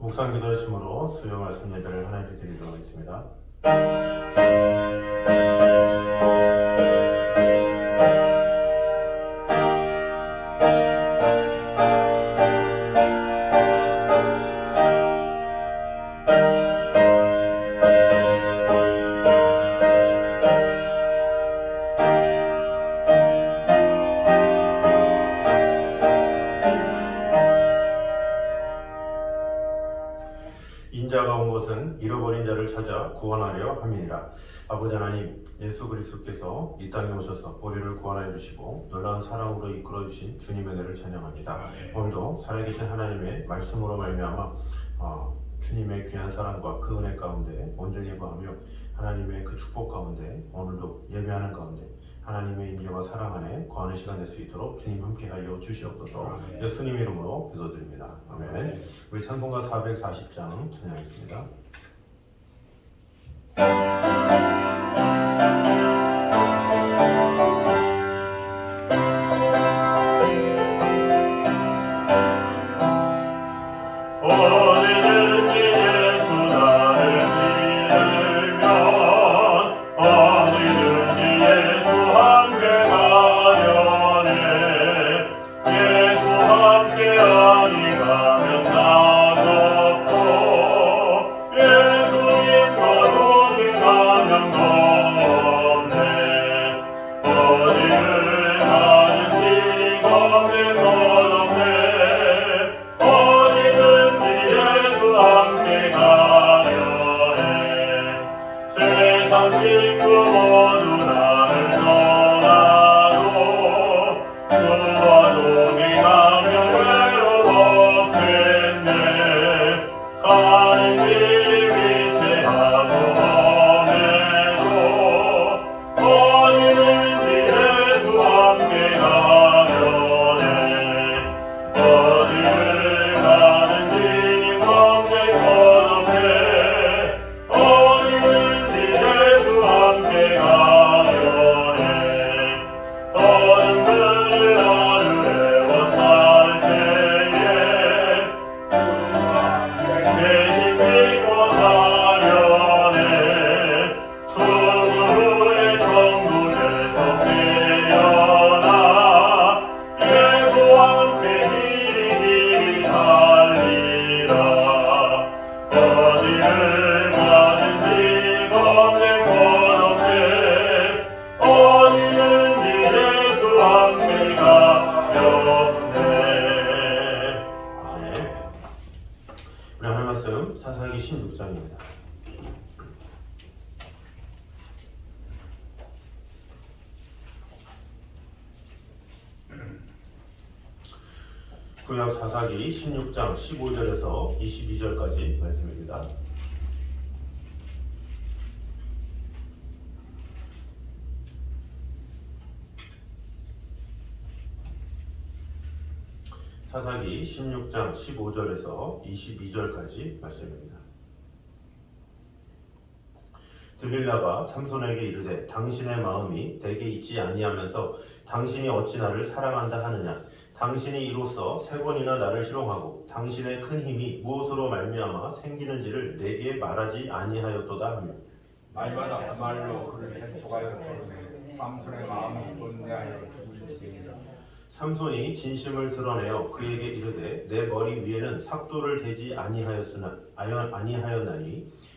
묵상 기도하심으로 수요 말씀 예배를 하나님께 드리도록 하겠습니다. 인자가 온 것은 잃어버린 자를 찾아 구원하려 함이니라. 아버지 하나님, 예수 그리스도께서 이 땅에 오셔서 우리를 구원하여 주시고 놀라운 사랑으로 이끌어 주신 주님의 은혜를 찬양합니다. 오늘도 살아계신 하나님의 말씀으로 말미암아 주님의 귀한 사랑과 그 은혜 가운데 온전히 구하며 하나님의 그 축복 가운데 오늘도 예배하는 가운데 하나님의 임재와 사랑 안에 거하는 시간 될 수 있도록 주님 함께하여 주시옵소서. 예수님 이름으로 기도드립니다. 아멘. 우리 찬송가 440장 찬양하겠습니다. 우리 하나님 말씀 사사기 16장입니다. 구약 사사기 16장 15절에서 22절까지 말씀입니다. 사사기 16장 15절에서 22절까지 말씀입니다. 들릴라가 삼손에게 이르되 당신의 마음이 내게 있지 아니하면서 당신이 어찌 나를 사랑한다 하느냐. 당신이 이로써 세 번이나 나를 희롱하고 당신의 큰 힘이 무엇으로 말미암아 생기는지를 내게 말하지 아니하였도다 하며 날마다 그 말로 그를 재촉하여 주르되 삼손의 마음이 온내하여 죽을 지경이라. 삼손이 진심을 드러내어 그에게 이르되 내 머리 위에는 삭도를 대지 아니하였나니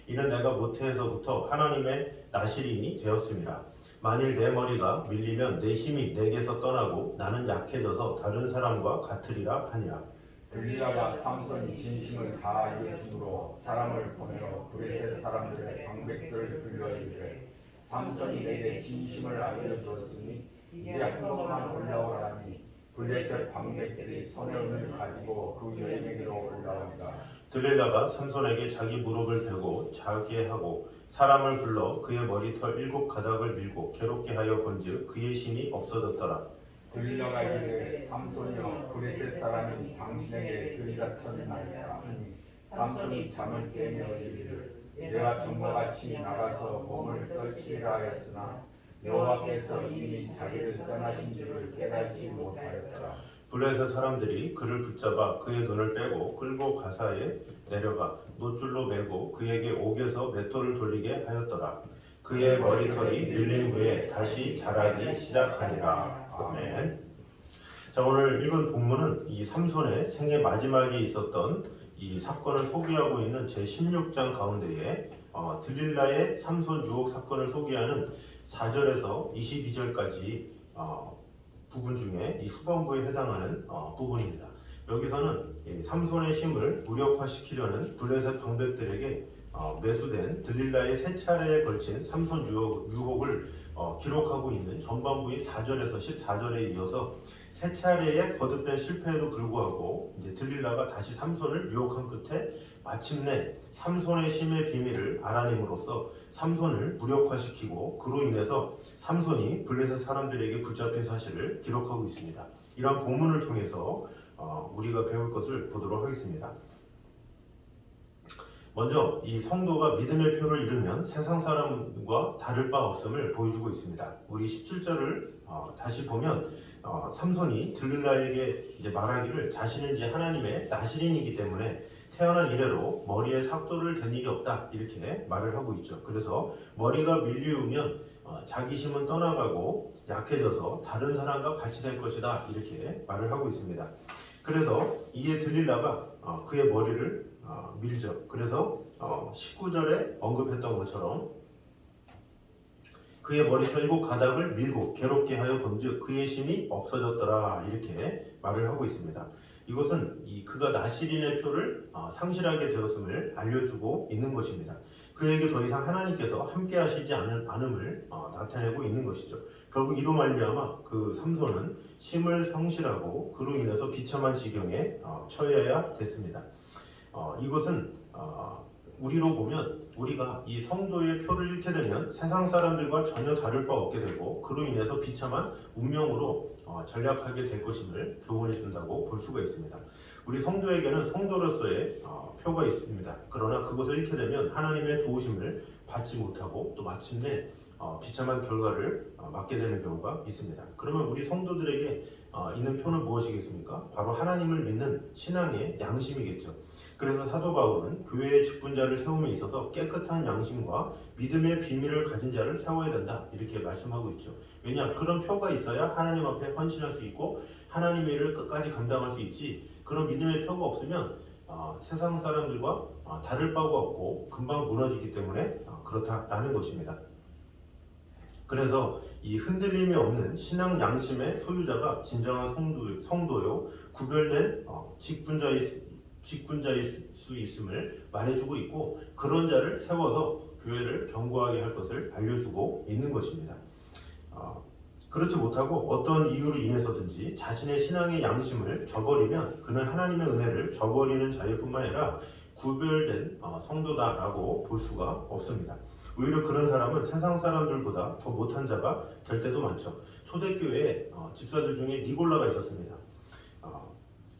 이는 내가 모태에서부터 하나님의 나시림이 되었음이라. 만일 내 머리가 밀리면 내 힘이 내게서 떠나고 나는 약해져서 다른 사람과 같으리라 하니라. 들릴라가 삼손이 진심을 다하여 주므로 사람을 보내어 브레셋 사람들의 방백들을 불러 이르되 삼손이 내게 진심을 알려주었으니 이제 한 번만 올라오라 하니 브레셋 방백들이 손에 은을 가지고 그 여인에게로 올라온다. 들릴라가 삼손에게 자기 무릎을 베고 자게 하고 사람을 불러 그의 머리털 7가닥을 밀고 괴롭게 하여 본즉 그의 힘이 없어졌더라. 들릴라가 이르되 삼손이여 브레셋 사람이 당신에게 들이닥쳤나이다 하니 삼손이 잠을 깨며 이르되 내가 전과 같이 나가서 몸을 떨치리라 하였으나 여호와께서 이미 자기를 떠나신 줄을 깨닫지 못하였더라. 블레셋 사람들이 그를 붙잡아 그의 눈을 빼고 끌고 가사에 내려가 노줄로 매고 그에게 옥에서 맷돌을 돌리게 하였더라. 그의 머리털이 밀린 후에 다시 자라기 시작하니라. 아멘. 자, 오늘 읽은 본문은 이 삼손의 생애 마지막에 있었던 이 사건을 소개하고 있는 제16장 가운데에 들릴라의 삼손 유혹 사건을 소개하는 4절에서 22절까지 부분 중에 이 후반부에 해당하는 부분입니다. 여기서는 이 삼손의 힘을 무력화시키려는 블레셋 방백들에게 매수된 들릴라의 세 차례에 걸친 삼손 유혹을 기록하고 있는 전반부의 4절에서 14절에 이어서 세 차례의 거듭된 실패에도 불구하고 이제 들릴라가 다시 삼손을 유혹한 끝에 마침내 삼손의 힘의 비밀을 알아냄으로써 삼손을 무력화시키고 그로 인해서 삼손이 블레셋 사람들에게 붙잡힌 사실을 기록하고 있습니다. 이러한 본문을 통해서 우리가 배울 것을 보도록 하겠습니다. 먼저 이 성도가 믿음의 표를 잃으면 세상 사람과 다를 바 없음을 보여주고 있습니다. 우리 17절을 다시 보면 삼손이 들릴라에게 이제 말하기를 자신은 이제 하나님의 나시린이기 때문에 태어난 이래로 머리에 삭도를 댄 일이 없다 이렇게 말을 하고 있죠. 그래서 머리가 밀리우면 자기 힘은 떠나가고 약해져서 다른 사람과 같이 될 것이다 이렇게 말을 하고 있습니다. 그래서 이에 들릴라가 그의 머리를 밀죠. 그래서 19절에 언급했던 것처럼 그의 머리털고 가닥을 밀고 괴롭게 하여 본즉 그의 힘이 없어졌더라 이렇게 말을 하고 있습니다. 이것은 그가 나시린의 표를 상실하게 되었음을 알려주고 있는 것입니다. 그에게 더 이상 하나님께서 함께 하시지 않음을 나타내고 있는 것이죠. 결국 이로 말미암아 그 삼손은 힘을 상실하고 그로 인해서 비참한 지경에 처해야 됐습니다. 이것은 우리로 보면 우리가 이 성도의 표를 잃게 되면 세상 사람들과 전혀 다를 바 없게 되고 그로 인해서 비참한 운명으로 전락하게 될 것임을 교훈해 준다고 볼 수가 있습니다. 우리 성도에게는 성도로서의 표가 있습니다. 그러나 그것을 잃게 되면 하나님의 도우심을 받지 못하고 또 마침내 비참한 결과를 맞게 되는 경우가 있습니다. 그러면 우리 성도들에게 있는 표는 무엇이겠습니까? 바로 하나님을 믿는 신앙의 양심이겠죠. 그래서 사도 바울은 교회의 직분자를 세움에 있어서 깨끗한 양심과 믿음의 비밀을 가진 자를 세워야 된다 이렇게 말씀하고 있죠. 왜냐? 그런 표가 있어야 하나님 앞에 헌신할 수 있고 하나님의 일을 끝까지 감당할 수 있지 그런 믿음의 표가 없으면 세상 사람들과 다를 바가 없고 금방 무너지기 때문에 그렇다라는 것입니다. 그래서 이 흔들림이 없는 신앙 양심의 소유자가 진정한 성도요 구별된 직분자일 수 있음을 말해주고 있고 그런 자를 세워서 교회를 견고하게 할 것을 알려주고 있는 것입니다. 그렇지 못하고 어떤 이유로 인해서든지 자신의 신앙의 양심을 저버리면 그는 하나님의 은혜를 저버리는 자일 뿐만 아니라 구별된 성도다라고 볼 수가 없습니다. 오히려 그런 사람은 세상 사람들보다 더 못한 자가 될 때도 많죠. 초대교회에 집사들 중에 니골라가 있었습니다.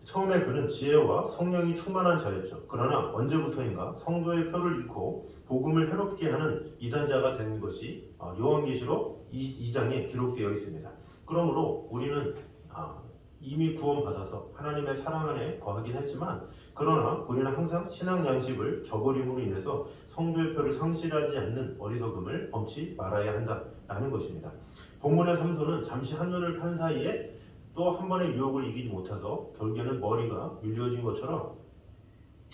처음에 그는 지혜와 성령이 충만한 자였죠. 그러나 언제부터인가 성도의 표를 잃고 복음을 해롭게 하는 이단자가 된 것이 요한계시록 2장에 기록되어 있습니다. 그러므로 우리는 이미 구원받아서 하나님의 사랑 안에 거하긴 했지만 그러나 우리는 항상 신앙 양심을 저버림으로 인해서 성도의 표를 상실하지 않는 어리석음을 범치 말아야 한다라는 것입니다. 본문의 삼손은 잠시 한눈을 판 사이에 또 한 번의 유혹을 이기지 못해서 결국에는 머리가 밀려진 것처럼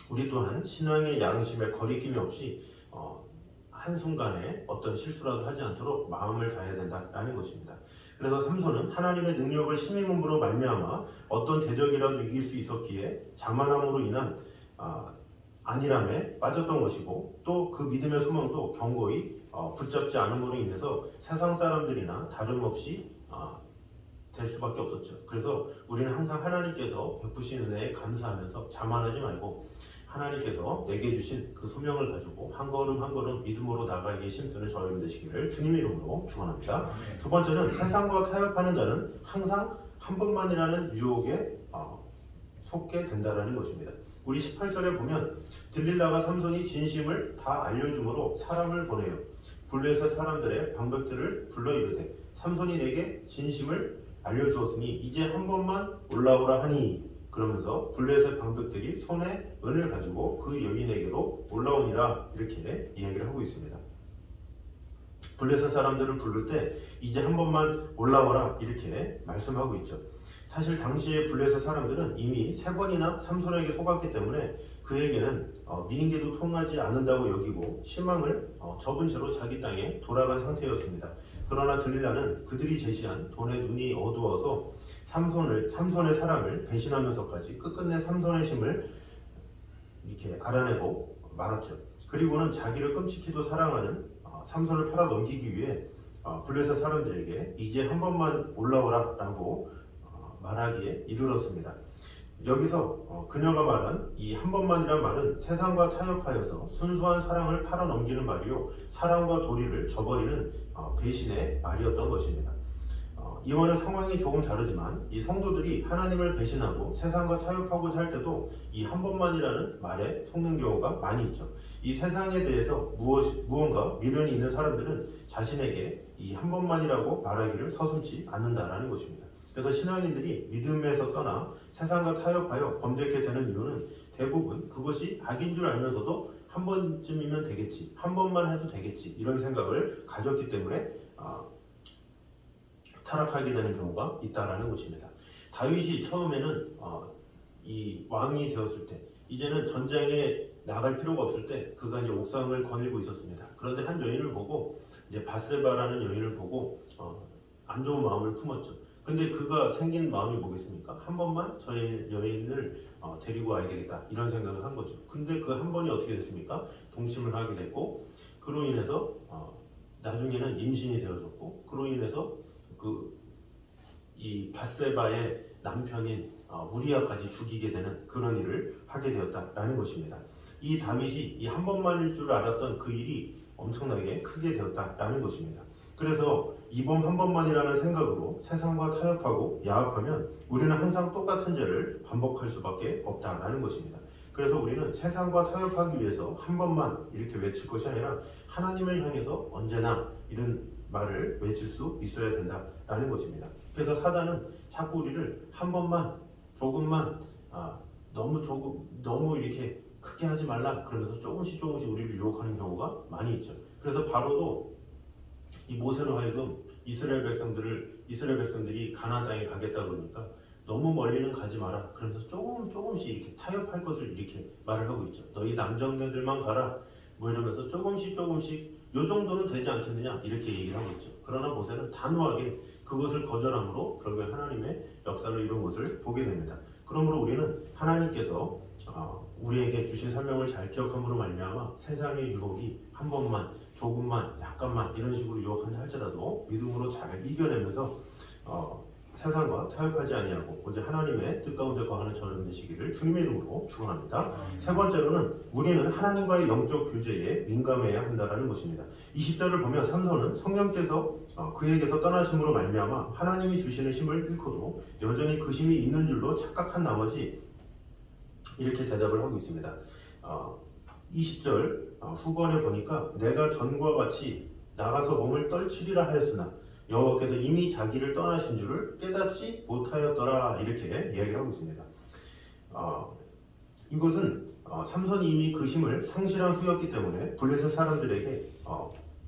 우리 또한 신앙의 양심에 거리낌이 없이 한순간에 어떤 실수라도 하지 않도록 마음을 다해야 된다라는 것입니다. 그래서 삼손은 하나님의 능력을 심임으로 말미암아 어떤 대적이라도 이길 수 있었기에 자만함으로 인한 안일함에 빠졌던 것이고 또 그 믿음의 소망도 견고히 붙잡지 않음으로 인해서 세상 사람들이나 다름없이 될 수밖에 없었죠. 그래서 우리는 항상 하나님께서 베푸신 은혜에 감사하면서 자만하지 말고 하나님께서 내게 주신 그 소명을 가지고 한 걸음 한 걸음 믿음으로 나가기에 힘쓰는 저희 되시기를 주님의 이름으로 축원합니다. 두 번째는 세상과 타협하는 자는 항상 한 번만이라는 유혹에 속게 된다라는 것입니다. 우리 18절에 보면 들릴라가 삼손이 진심을 다 알려줌으로 사람을 보내요. 블레셋 사람들의 방백들을 불러 이르되 삼손이 내게 진심을 알려주었으니 이제 한 번만 올라오라 하니 그러면서 블레셋 방백들이 손에 은을 가지고 그 여인에게로 올라오니라 이렇게 이야기를 하고 있습니다. 블레셋 사람들을 부를 때 이제 한 번만 올라와라 이렇게 말씀하고 있죠. 사실 당시에 블레셋 사람들은 이미 3번이나 삼손에게 속았기 때문에 그에게는 미인계도 통하지 않는다고 여기고 실망을 접은 채로 자기 땅에 돌아간 상태였습니다. 그러나 들릴라는 그들이 제시한 돈의 눈이 어두워서 삼손의 사랑을 배신하면서까지 끝끝내 삼손의 심을 이렇게 알아내고 말았죠. 그리고는 자기를 끔찍히도 사랑하는 삼손을 팔아 넘기기 위해 블레셋 사람들에게 이제 한 번만 올라오라 라고 말하기에 이르렀습니다. 여기서 그녀가 말한 이 한 번만이란 말은 세상과 타협하여서 순수한 사랑을 팔아 넘기는 말이요 사랑과 도리를 저버리는 배신의 말이었던 것입니다. 이와는 상황이 조금 다르지만 이 성도들이 하나님을 배신하고 세상과 타협하고자 할 때도 이 한 번만이라는 말에 속는 경우가 많이 있죠. 이 세상에 대해서 무언가 미련이 있는 사람들은 자신에게 이 한 번만이라고 말하기를 서슴지 않는다라는 것입니다. 그래서 신앙인들이 믿음에서 떠나 세상과 타협하여 범죄케 되는 이유는 대부분 그것이 악인 줄 알면서도 한 번쯤이면 되겠지, 한 번만 해도 되겠지 이런 생각을 가졌기 때문에 타락하게 되는 경우가 있다라는 것입니다. 다윗이 처음에는 이 왕이 되었을 때 이제는 전쟁에 나갈 필요가 없을 때 그가 이제 옥상을 거닐고 있었습니다. 그런데 한 여인을 보고 이제 바세바라는 여인을 보고 안 좋은 마음을 품었죠. 근데 그가 생긴 마음이 뭐겠습니까? 한 번만 저 여인을 데리고 와야 되겠다 이런 생각을 한 거죠. 근데 그 한 번이 어떻게 됐습니까? 동침을 하게 됐고 그로 인해서 나중에는 임신이 되어졌고 그로 인해서 이 바세바의 남편인 우리아까지 죽이게 되는 그런 일을 하게 되었다라는 것입니다. 이 다윗이 이 한 번만일 줄 알았던 그 일이 엄청나게 크게 되었다라는 것입니다. 그래서 이번 한 번만이라는 생각으로 세상과 타협하고 야합하면 우리는 항상 똑같은 죄를 반복할 수밖에 없다라는 것입니다. 그래서 우리는 세상과 타협하기 위해서 한 번만 이렇게 외칠 것이 아니라 하나님을 향해서 언제나 이런 말을 외칠 수 있어야 된다라는 것입니다. 그래서 사단은 자꾸 우리를 한 번만, 조금만, 너무 이렇게 크게 하지 말라 그러면서 조금씩 우리를 유혹하는 경우가 많이 있죠. 그래서 바로도 이 모세로 하여금 이스라엘 백성들이 가나안 땅에 가겠다 그러니까 너무 멀리는 가지 마라 그러면서 조금씩 이렇게 타협할 것을 이렇게 말을 하고 있죠. 너희 남정네들만 가라 뭐 이러면서 조금씩 요 정도는 되지 않겠느냐 이렇게 얘기를 하고 있죠. 그러나 모세는 단호하게 그것을 거절함으로 결국에 하나님의 역사를 이룬 것을 보게 됩니다. 그러므로 우리는 하나님께서 우리에게 주신 설명을 잘 기억함으로 말미암아 세상의 유혹이 한 번만, 조금만, 약간만 이런 식으로 유혹한다 할지라도 믿음으로 잘 이겨내면서 세상과 타협하지 아니하고 오직 하나님의 뜻 가운데 거하는 저는 되시기를 주님의 이름으로 축원합니다. 세 번째로는 우리는 하나님과의 영적 교제에 민감해야 한다는 것입니다. 20절을 보면 삼손은 성령께서 그에게서 떠나심으로 말미암아 하나님이 주시는 힘을 잃고도 여전히 그 힘이 있는 줄로 착각한 나머지 이렇게 대답을 하고 있습니다. 20절 후반에 보니까 내가 전과 같이 나가서 몸을 떨치리라 하였으나 여호와께서 이미 자기를 떠나신 줄을 깨닫지 못하였더라 이렇게 이야기를 하고 있습니다. 이것은 삼손이 이미 그 힘을 상실한 후였기 때문에 블레셋 사람들에게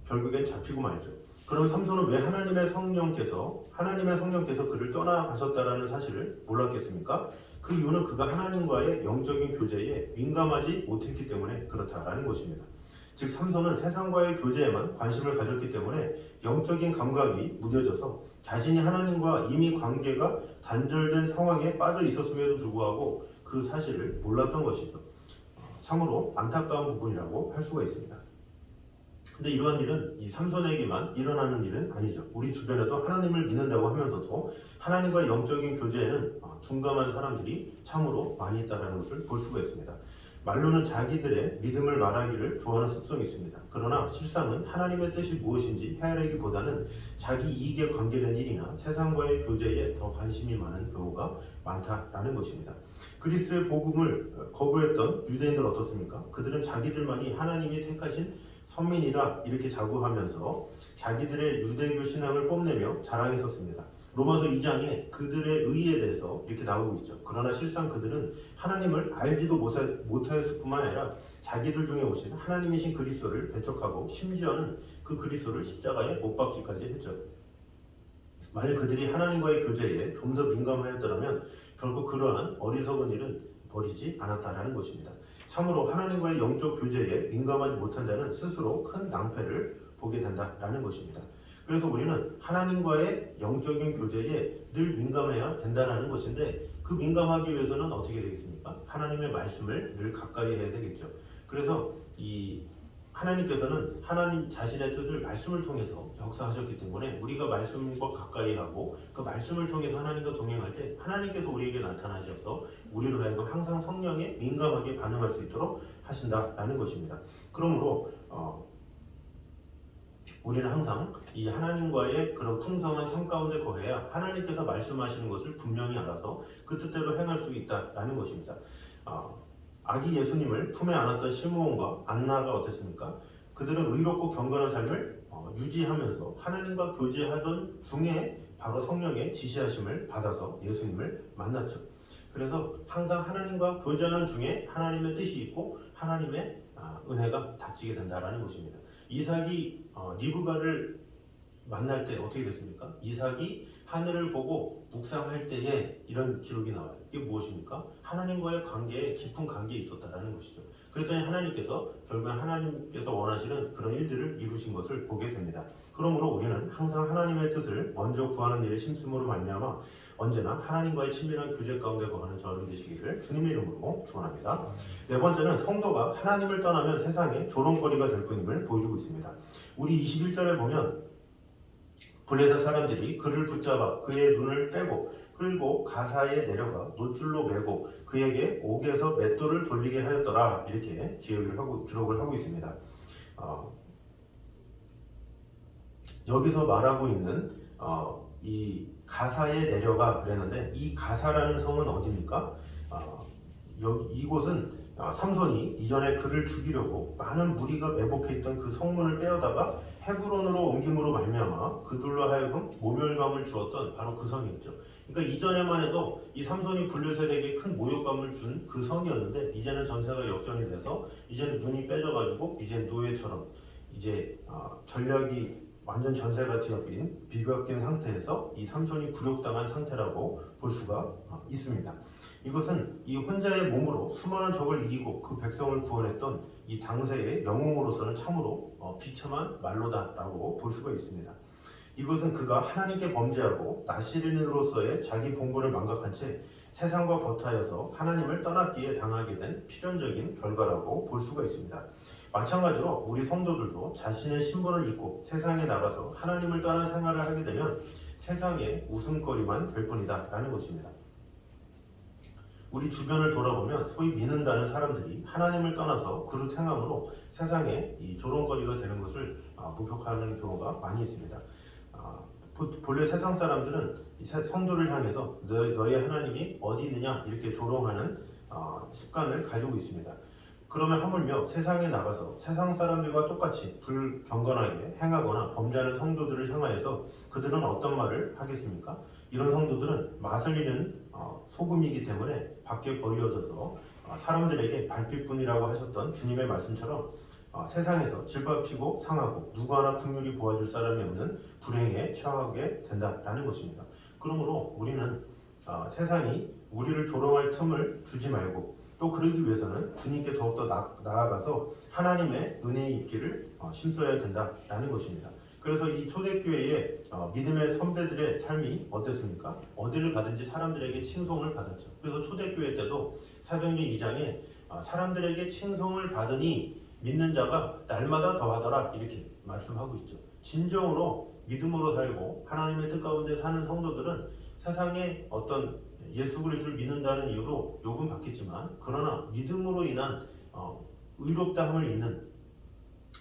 결국엔 잡히고 말죠. 그럼 삼손은 왜 하나님의 성령께서 그를 떠나가셨다라는 사실을 몰랐겠습니까? 그 이유는 그가 하나님과의 영적인 교제에 민감하지 못했기 때문에 그렇다라는 것입니다. 즉 삼손은 세상과의 교제에만 관심을 가졌기 때문에 영적인 감각이 무뎌져서 자신이 하나님과 이미 관계가 단절된 상황에 빠져 있었음에도 불구하고 그 사실을 몰랐던 것이죠. 참으로 안타까운 부분이라고 할 수가 있습니다. 근데 이러한 일은 이 삼손에게만 일어나는 일은 아니죠. 우리 주변에도 하나님을 믿는다고 하면서도 하나님과의 영적인 교제에는 둔감한 사람들이 참으로 많이 있다는 것을 볼 수가 있습니다. 말로는 자기들의 믿음을 말하기를 좋아하는 습성이 있습니다. 그러나 실상은 하나님의 뜻이 무엇인지 헤아리기보다는 자기 이익에 관계된 일이나 세상과의 교제에 더 관심이 많은 경우가 많다라는 것입니다. 그리스도의 복음을 거부했던 유대인들 어떻습니까? 그들은 자기들만이 하나님이 택하신 선민이다 이렇게 자부하면서 자기들의 유대교 신앙을 뽐내며 자랑했었습니다. 로마서 2장에 그들의 의에 대해서 이렇게 나오고 있죠. 그러나 실상 그들은 하나님을 알지도 못하였을 뿐만 아니라 자기들 중에 오신 하나님이신 그리스도를 배척하고 심지어는 그 그리스도를 십자가에 못 박기까지 했죠. 만일 그들이 하나님과의 교제에 좀 더 민감하였더라면 결국 그러한 어리석은 일은 벌이지 않았다라는 것입니다. 참으로 하나님과의 영적 교제에 민감하지 못한 자는 스스로 큰 낭패를 보게 된다라는 것입니다. 그래서 우리는 하나님과의 영적인 교제에 늘 민감해야 된다는 것인데 그 민감하기 위해서는 어떻게 되겠습니까? 하나님의 말씀을 늘 가까이 해야 되겠죠. 그래서 이 하나님께서는 하나님 자신의 뜻을 말씀을 통해서 역사하셨기 때문에 우리가 말씀과 가까이 하고 그 말씀을 통해서 하나님과 동행할 때 하나님께서 우리에게 나타나셔서 우리로 하여금 항상 성령에 민감하게 반응할 수 있도록 하신다라는 것입니다. 그러므로 우리는 항상 이 하나님과의 그런 풍성한 삶 가운데 거해야 하나님께서 말씀하시는 것을 분명히 알아서 그 뜻대로 행할 수 있다라는 것입니다. 아기 예수님을 품에 안았던 시므온과 안나가 어땠습니까? 그들은 의롭고 경건한 삶을 유지하면서 하나님과 교제하던 중에 바로 성령의 지시하심을 받아서 예수님을 만났죠. 그래서 항상 하나님과 교제하는 중에 하나님의 뜻이 있고 하나님의 은혜가 닥치게 된다라는 것입니다. 이삭이 리브가를 만날 때 어떻게 됐습니까? 이삭이 하늘을 보고 묵상할 때에 이런 기록이 나와요. 이게 무엇입니까? 하나님과의 관계에 깊은 관계에 있었다라는 것이죠. 그랬더니 하나님께서 결국 하나님께서 원하시는 그런 일들을 이루신 것을 보게 됩니다. 그러므로 우리는 항상 하나님의 뜻을 먼저 구하는 일에 심씀으로 말미암아 언제나 하나님과의 친밀한 교제 가운데 거하는 저를 되시기를 주님의 이름으로 축원합니다. 네 번째는 성도가 하나님을 떠나면 세상에 조롱거리가 될 뿐임을 보여주고 있습니다. 우리 21절에 보면 블레셋 사람들이 그를 붙잡아 그의 눈을 빼고 끌고 가사에 내려가 노줄로 매고 그에게 옥에서 맷돌을 돌리게 하였더라 이렇게 기록을 하고 있습니다. 여기서 말하고 있는 이 가사에 내려가 그랬는데 이 가사라는 성은 어디입니까? 이곳은 삼손이 이전에 그를 죽이려고 많은 무리가 매복해 있던 그 성문을 빼어다가 헤브론으로 옮김으로 말미암아 그들로 하여금 모멸감을 주었던 바로 그 성이었죠. 그러니까 이전에만 해도 이 삼손이 블레셋에게 큰 모욕감을 준 그 성이었는데 이제는 전세가 역전이 돼서 이제는 눈이 빼져가지고 이제 노예처럼 이제 전략이 완전 전세가 비벼낀 상태에서 이 삼손이 굴욕당한 상태라고 볼 수가 있습니다. 이것은 이 혼자의 몸으로 수많은 적을 이기고 그 백성을 구원했던 이 당세의 영웅으로서는 참으로 비참한 말로다라고 볼 수가 있습니다. 이것은 그가 하나님께 범죄하고 나시린으로서의 자기 본분을 망각한 채 세상과 버타여서 하나님을 떠났기에 당하게 된 필연적인 결과라고 볼 수가 있습니다. 마찬가지로 우리 성도들도 자신의 신분을 잊고 세상에 나가서 하나님을 떠난 생활을 하게 되면 세상의 웃음거리만 될 뿐이다 라는 것입니다. 우리 주변을 돌아보면 소위 믿는다는 사람들이 하나님을 떠나서 그릇 행함으로 세상에 이 조롱거리가 되는 것을 목격하는 경우가 많이 있습니다. 본래 세상 사람들은 성도를 향해서 너의 하나님이 어디 있느냐 이렇게 조롱하는 습관을 가지고 있습니다. 그러면 하물며 세상에 나가서 세상 사람들과 똑같이 불경건하게 행하거나 범죄하는 성도들을 향하여서 그들은 어떤 말을 하겠습니까? 이런 성도들은 맛을 잃는 소금이기 때문에 밖에 버려져서 사람들에게 발빛뿐이라고 하셨던 주님의 말씀처럼 세상에서 질밥치고 상하고 누구 하나 긍휼히 보아줄 사람이 없는 불행에 처하게 된다라는 것입니다. 그러므로 우리는 세상이 우리를 조롱할 틈을 주지 말고 또 그러기 위해서는 주님께 더욱더 나아가서 하나님의 은혜의 입기를 힘써야 된다라는 것입니다. 그래서 이 초대교회의 믿음의 선배들의 삶이 어땠습니까? 어디를 가든지 사람들에게 칭송을 받았죠. 그래서 초대교회 때도 사도행전 2장에 사람들에게 칭송을 받으니 믿는 자가 날마다 더하더라 이렇게 말씀하고 있죠. 진정으로 믿음으로 살고 하나님의 뜻 가운데 사는 성도들은 세상에 어떤 예수 그리스도를 믿는다는 이유로 욕은 받겠지만 그러나 믿음으로 인한 의롭다함을 잇는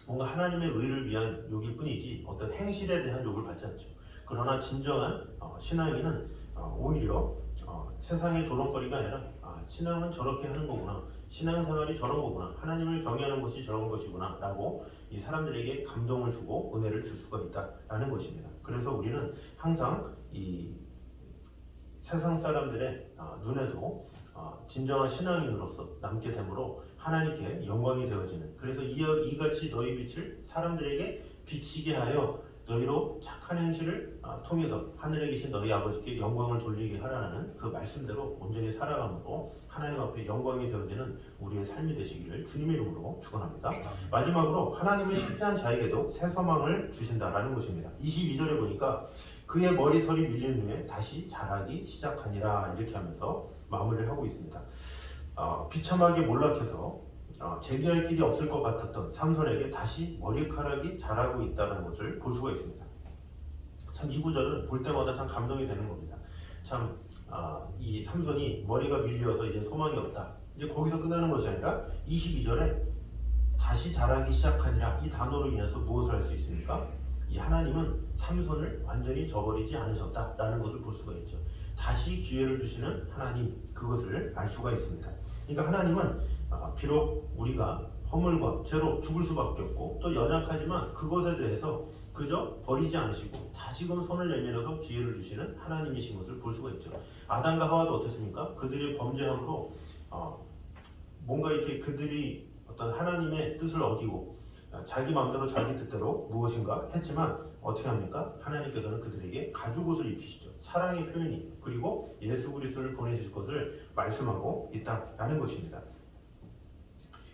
뭔가 하나님의 의를 위한 욕일 뿐이지 어떤 행실에 대한 욕을 받지 않죠. 그러나 진정한 신앙인은 오히려 세상의 조롱거리가 아니라 신앙은 저렇게 하는 거구나, 신앙생활이 저런 거구나, 하나님을 경외하는 것이 저런 것이구나 라고 이 사람들에게 감동을 주고 은혜를 줄 수가 있다라는 것입니다. 그래서 우리는 항상 이 세상 사람들의 눈에도 진정한 신앙인으로서 남게 되므로 하나님께 영광이 되어지는, 그래서 이같이 너희 빛을 사람들에게 비치게 하여 너희로 착한 행실을 통해서 하늘에 계신 너희 아버지께 영광을 돌리게 하라는 그 말씀대로 온전히 살아감으로 하나님 앞에 영광이 되어지는 우리의 삶이 되시기를 주님의 이름으로 축원합니다. 마지막으로 하나님은 실패한 자에게도 새 소망을 주신다라는 것입니다. 22절에 보니까 그의 머리털이 밀린 후에 다시 자라기 시작하니라 이렇게 하면서 마무리를 하고 있습니다. 비참하게 몰락해서 재기할 길이 없을 것 같았던 삼손에게 다시 머리카락이 자라고 있다는 것을 볼 수가 있습니다. 참 이 구절은 볼 때마다 참 감동이 되는 겁니다. 참 이 삼손이 머리가 밀려서 이제 소망이 없다, 이제 거기서 끝나는 것이 아니라 22절에 다시 자라기 시작하니라 이 단어로 인해서 무엇을 할 수 있습니까? 이 하나님은 삼손을 완전히 저버리지 않으셨다라는 것을 볼 수가 있죠. 다시 기회를 주시는 하나님, 그것을 알 수가 있습니다. 그러니까 하나님은 비록 우리가 허물과 죄로 죽을 수밖에 없고 또 연약하지만 그것에 대해서 그저 버리지 않으시고 다시금 손을 내밀어서 기회를 주시는 하나님이신 것을 볼 수가 있죠. 아담과 하와도 어땠습니까? 그들의 범죄함으로 뭔가 이렇게 그들이 어떤 하나님의 뜻을 어기고 자기 마음대로 자기 뜻대로 무엇인가 했지만 어떻게 합니까? 하나님께서는 그들에게 가죽옷을 입히시죠. 사랑의 표현이, 그리고 예수 그리스도를 보내실 것을 말씀하고 있다라는 것입니다.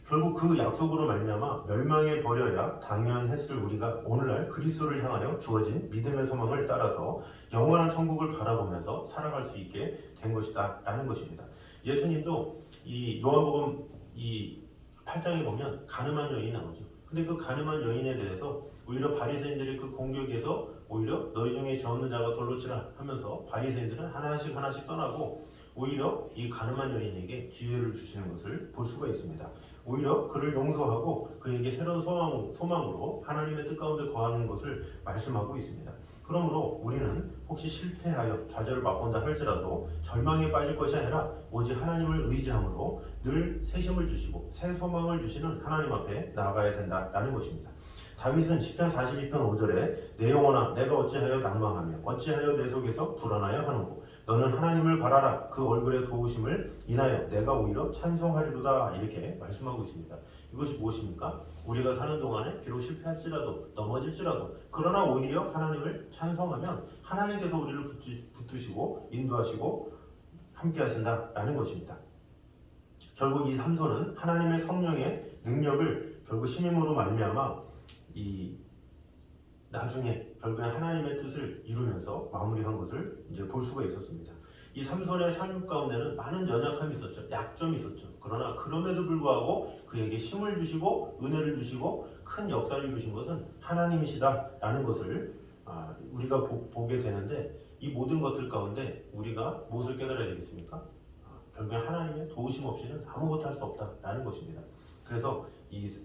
결국 그 약속으로 말미암아 멸망에 버려야 당연했을 우리가 오늘날 그리스도를 향하여 주어진 믿음의 소망을 따라서 영원한 천국을 바라보면서 살아갈 수 있게 된 것이다라는 것입니다. 예수님도 이 요한복음 이 8장에 보면 가늠한 여인이 나오죠. 근데 그 가늠한 여인에 대해서 오히려 바리새인들의 그 공격에서 오히려 너희 중에 죄 없는 자가 돌로 치라 하면서 바리새인들은 하나씩 떠나고 오히려 이 가늠한 여인에게 기회를 주시는 것을 볼 수가 있습니다. 오히려 그를 용서하고 그에게 새로운 소망으로 하나님의 뜻 가운데 거하는 것을 말씀하고 있습니다. 그러므로 우리는 혹시 실패하여 좌절을 맛본다 할지라도 절망에 빠질 것이 아니라 오직 하나님을 의지함으로 늘 새 힘을 주시고 새 소망을 주시는 하나님 앞에 나아가야 된다라는 것입니다. 다윗은 시편 42편 5절에 내 영혼아 내가 어찌하여 낭망하며 어찌하여 내 속에서 불안하여 하는고 너는 하나님을 바라라 그 얼굴의 도우심을 인하여 내가 오히려 찬송하리로다 이렇게 말씀하고 있습니다. 이것이 무엇입니까? 우리가 사는 동안에 비록 실패할지라도 넘어질지라도 그러나 오히려 하나님을 찬송하면 하나님께서 우리를 붙드시고 인도하시고 함께 하신다라는 것입니다. 결국 이 삼손은 하나님의 성령의 능력을 결국 신임으로 말미암아 이 나중에 결국에 하나님의 뜻을 이루면서 마무리한 것을 이제 볼 수가 있었습니다. 이 삼손의 삶 가운데는 많은 연약함이 있었죠. 약점이 있었죠. 그러나 그럼에도 불구하고 그에게 힘을 주시고 은혜를 주시고 큰 역사를 이루신 것은 하나님이시다라는 것을 우리가 보게 되는데 이 모든 것들 가운데 우리가 무엇을 깨달아야 되겠습니까? 결국에 하나님의 도우심 없이는 아무것도 할 수 없다라는 것입니다. 그래서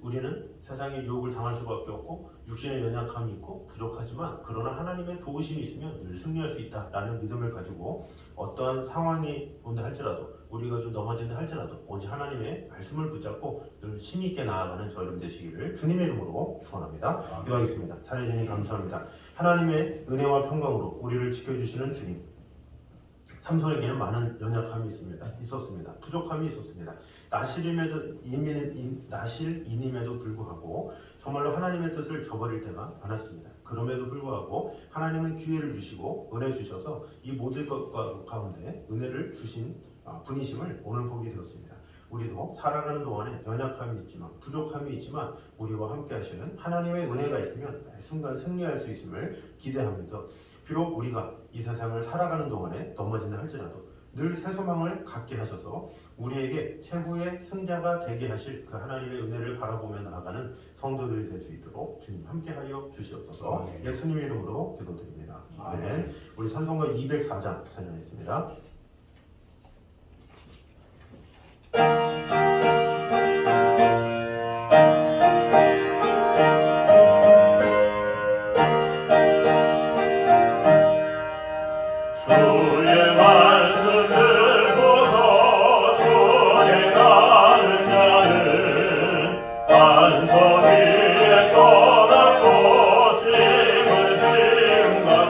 우리는 세상의 유혹을 당할 수밖에 없고 육신의 연약함이 있고 부족하지만 그러나 하나님의 도우심이 있으면 늘 승리할 수 있다라는 믿음을 가지고 어떠한 상황이 온다 할지라도 우리가 좀 넘어진다 할지라도 오직 하나님의 말씀을 붙잡고 늘 힘있게 나아가는 저 여러분 되시기를 주님의 이름으로 축원합니다. 기도하겠습니다. 살해주님 감사합니다. 하나님의 은혜와 평강으로 우리를 지켜주시는 주님, 삼손에게는 많은 연약함이 있었습니다. 부족함이 있었습니다. 나실인임에도 불구하고 정말로 하나님의 뜻을 저버릴 때가 많았습니다. 그럼에도 불구하고 하나님은 기회를 주시고 은혜 주셔서 이 모든 것 가운데 은혜를 주신 분이심을 오늘 보게 되었습니다. 우리도 살아가는 동안에 연약함이 있지만 부족함이 있지만 우리와 함께 하시는 하나님의 은혜가 있으면 매 순간 승리할 수 있음을 기대하면서 비록 우리가 이 세상을 살아가는 동안에 넘어진다 할지라도 늘 새 소망을 갖게 하셔서 우리에게 최고의 승자가 되게 하실 그 하나님의 은혜를 바라보며 나아가는 성도들이 될 수 있도록 주님 함께하여 주시옵소서. 예수님의 이름으로 기도드립니다. 아멘. 우리 찬송가 204장 찬양했습니다. 반석 위에 떠났고 짐을 지은 것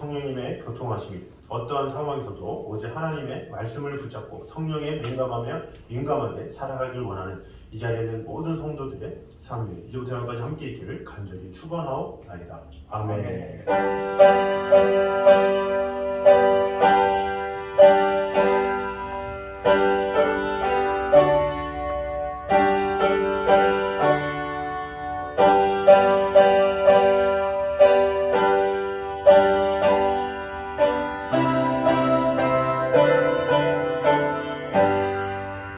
성령님의 교통하심이 어떠한 상황에서도 오직 하나님의 말씀을 붙잡고 성령에 민감하게 살아가길 원하는 이 자리에 있는 모든 성도들의 삶이 이제부터 영원까지 함께 있기를 간절히 축원하옵나이다. 아멘.